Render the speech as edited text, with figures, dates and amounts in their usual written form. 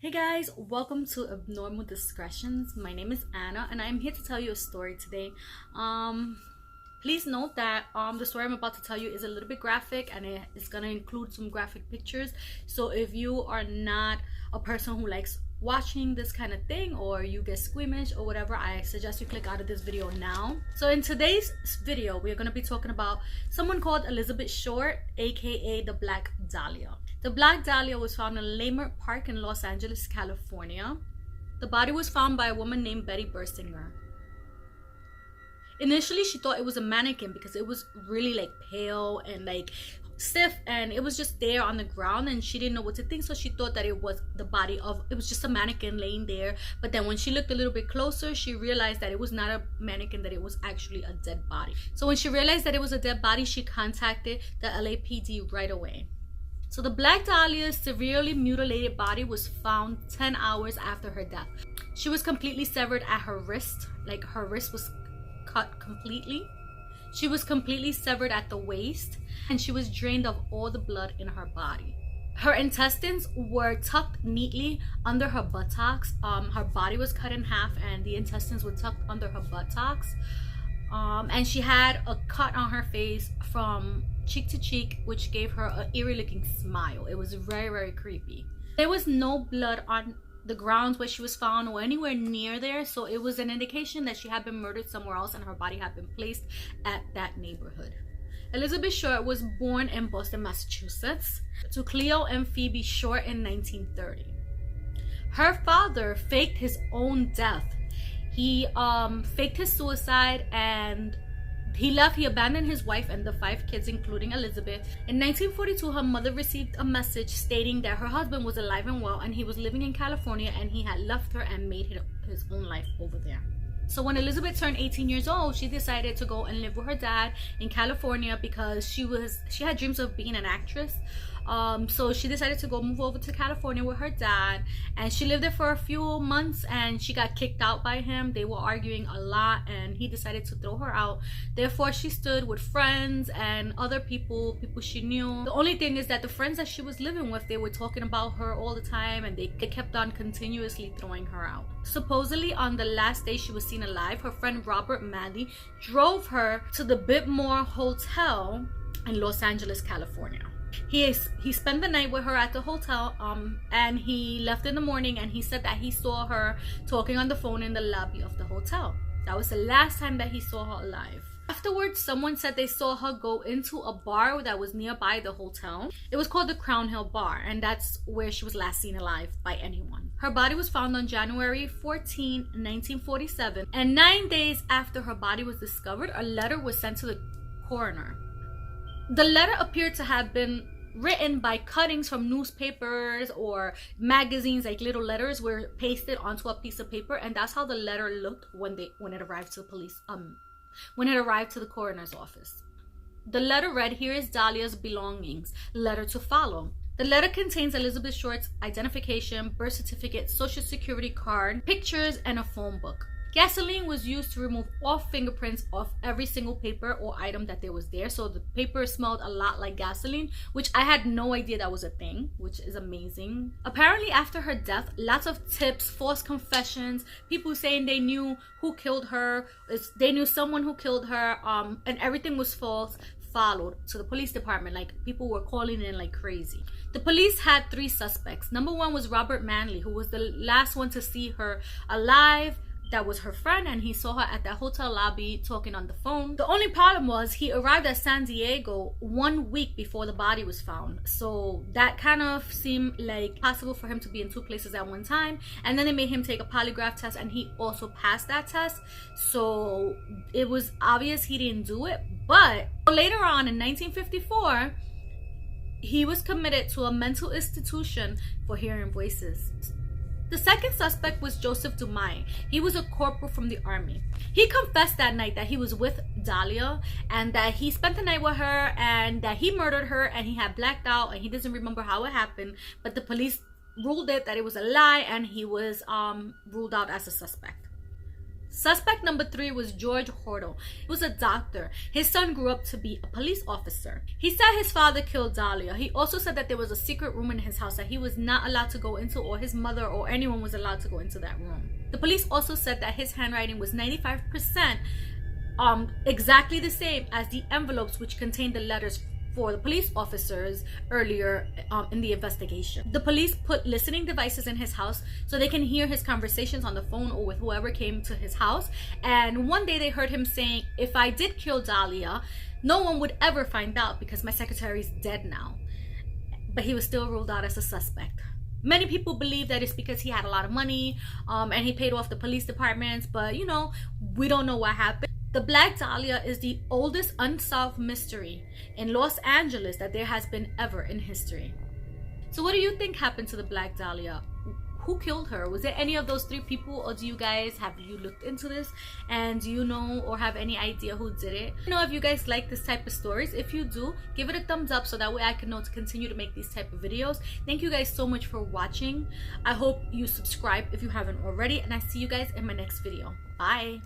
Hey guys, welcome to Abnormal Discretions. My name is Anna and I'm here to tell you a story today. Please note that the story I'm about to tell you is a little bit graphic and it is going to include some graphic pictures. So if you are not a person who likes watching this kind of thing or you get squeamish or whatever, I suggest you click out of this video now. So in today's video, we're going to be talking about someone called Elizabeth Short, aka the Black Dahlia. The Black Dahlia was found in Leimert Park in Los Angeles, California. The body was found by a woman named Betty Bersinger. Initially, she thought it was a mannequin because it was really pale and stiff, and it was just there on the ground, and she didn't know what to think, so she thought that it was just a mannequin laying there. But then when she looked a little bit closer, she realized that it was not a mannequin, that it was actually a dead body. So when she realized that it was a dead body, she contacted the LAPD right away. So the Black Dahlia's severely mutilated body was found 10 hours after her death. She was completely severed at her wrist, her wrist was cut completely. She was completely severed at the waist, and she was drained of all the blood in her body. Her intestines were tucked neatly under her buttocks. Her body was cut in half and the intestines were tucked under her buttocks. And she had a cut on her face from cheek to cheek, which gave her an eerie looking smile. It was very creepy. There was no blood on the grounds where she was found or anywhere near there, so it was an indication that she had been murdered somewhere else and her body had been placed at that neighborhood. Elizabeth Short was born in Boston, Massachusetts, to Cleo and Phoebe Short in 1930. Her father faked his own death. He faked his suicide and he abandoned his wife and the 5 kids, including Elizabeth. In 1942, her mother received a message stating that her husband was alive and well and he was living in California and he had left her and made his own life over there. So when Elizabeth turned 18 years old, she decided to go and live with her dad in California because she had dreams of being an actress. So she decided to go move over to California with her dad, and she lived there for a few months and she got kicked out by him. They were arguing a lot and he decided to throw her out. Therefore, she stood with friends and other people she knew. The only thing is that the friends that she was living with, they were talking about her all the time and they kept on continuously throwing her out. Supposedly on the last day she was seen alive, her friend Robert Manley drove her to the Bidmore Hotel in Los Angeles, California. He spent the night with her at the hotel and he left in the morning, and he said that he saw her talking on the phone in the lobby of the hotel. That was the last time that he saw her alive. Afterwards, someone said they saw her go into a bar that was nearby the hotel. It was called the Crown Hill Bar, and that's where she was last seen alive by anyone. Her body was found on January 14, 1947, and 9 days after her body was discovered, a letter was sent to the coroner. The letter appeared to have been written by cuttings from newspapers or magazines, little letters were pasted onto a piece of paper, and that's how the letter looked when it arrived to the coroner's office. The letter read, "Here is Dahlia's belongings. Letter to follow." The letter contains Elizabeth Short's identification, birth certificate, social security card, pictures, and a phone book. Gasoline was used to remove all fingerprints off every single paper or item that there was there. So the paper smelled a lot like gasoline, which I had no idea that was a thing, which is amazing. Apparently after her death, lots of tips, false confessions, people saying they knew who killed her, they knew someone who killed her, and everything was false, followed to the police department. People were calling in like crazy. The police had 3 suspects. Number 1 was Robert Manley, who was the last one to see her alive. That was her friend, and he saw her at that hotel lobby talking on the phone. The only problem was he arrived at San Diego 1 week before the body was found, so that kind of seemed like possible for him to be in 2 places at one time. And then they made him take a polygraph test, and he also passed that test, so it was obvious he didn't do it. But later on in 1954, he was committed to a mental institution for hearing voices. The second suspect was Joseph Dumais. He was a corporal from the army. He confessed that night that he was with Dahlia and that he spent the night with her and that he murdered her, and he had blacked out and he doesn't remember how it happened, but the police ruled that it was a lie, and he was ruled out as a suspect. Suspect number 3 was George Hortle. He was a doctor. His son grew up to be a police officer. He said his father killed Dahlia. He also said that there was a secret room in his house that he was not allowed to go into, or his mother or anyone was allowed to go into that room. The police also said that his handwriting was 95% exactly the same as the envelopes which contained the letters for the police officers earlier in the investigation. The police put listening devices in his house so they can hear his conversations on the phone or with whoever came to his house. And one day they heard him saying, "If I did kill Dahlia, no one would ever find out because my secretary's dead now." But he was still ruled out as a suspect. Many people believe that it's because he had a lot of money and he paid off the police departments, but you know, we don't know what happened. The Black Dahlia is the oldest unsolved mystery in Los Angeles that there has been ever in history. So what do you think happened to the Black Dahlia? Who killed her? Was it any of those 3 people, or do you guys, have you looked into this and do you know or have any idea who did it? You know, if you guys like this type of stories, if you do, give it a thumbs up so that way I can know to continue to make these type of videos. Thank you guys so much for watching. I hope you subscribe if you haven't already, and I see you guys in my next video. Bye.